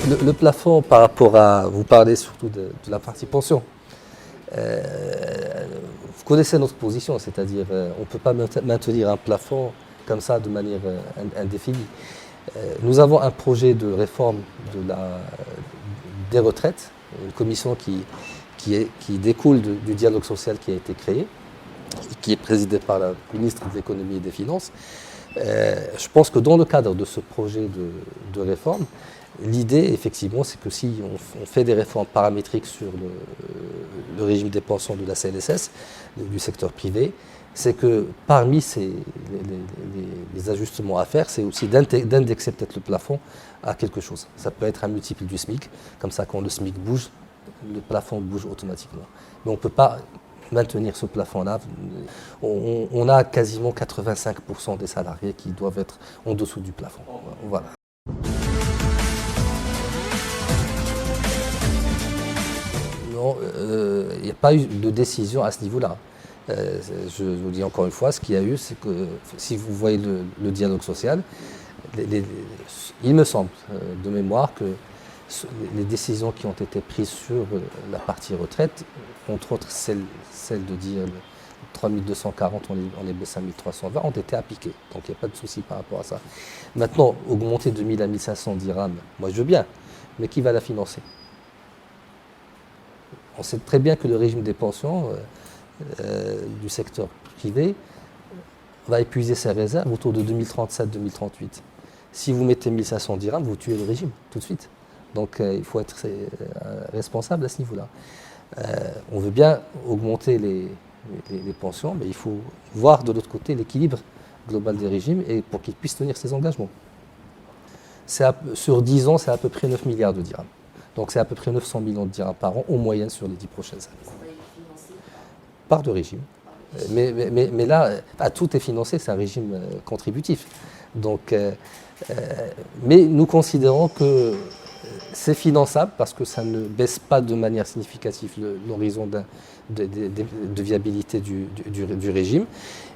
le plafond par rapport à... Vous parlez surtout de la partie pension. Vous connaissez notre position, c'est-à-dire on ne peut pas maintenir un plafond comme ça de manière indéfinie. Nous avons un projet de réforme des retraites, une commission qui découle du dialogue social qui a été créé, qui est présidée par la ministre de l'Économie et des Finances. Je pense que dans le cadre de ce projet de réforme, l'idée, effectivement, c'est que si on fait des réformes paramétriques sur le régime des pensions de la CNSS, du secteur privé, c'est que parmi les ajustements à faire, c'est aussi d'indexer peut-être le plafond à quelque chose. Ça peut être un multiple du SMIC, comme ça quand le SMIC bouge, le plafond bouge automatiquement. Mais on ne peut pas maintenir ce plafond-là. On a quasiment 85% des salariés qui doivent être en dessous du plafond. Voilà. Non, il n'y a pas eu de décision à ce niveau-là. Je vous dis encore une fois, ce qu'il y a eu, c'est que si vous voyez le dialogue social, il me semble de mémoire que les décisions qui ont été prises sur la partie retraite, entre autres celle de dire 3240, on les baisse à 1320, ont été appliquées. Donc il n'y a pas de souci par rapport à ça. Maintenant, augmenter de 1000 à 1500 dirhams, moi je veux bien, mais qui va la financer? On sait très bien que le régime des pensions du secteur privé va épuiser ses réserves autour de 2037-2038. Si vous mettez 1500 dirhams, vous tuez le régime tout de suite. Donc il faut être responsable à ce niveau-là. On veut bien augmenter les pensions, mais il faut voir de l'autre côté l'équilibre global des régimes et pour qu'ils puissent tenir ces engagements. Sur 10 ans, c'est à peu près 9 milliards de dirhams. Donc c'est à peu près 900 millions de dirhams par an, en moyenne sur les 10 prochaines années. Par de régime. Mais là, tout est financé, c'est un régime contributif. Donc, mais nous considérons que c'est finançable parce que ça ne baisse pas de manière significative l'horizon de viabilité du régime.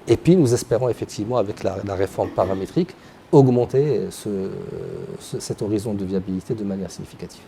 Et puis nous espérons effectivement, avec la réforme paramétrique, augmenter cet horizon de viabilité de manière significative.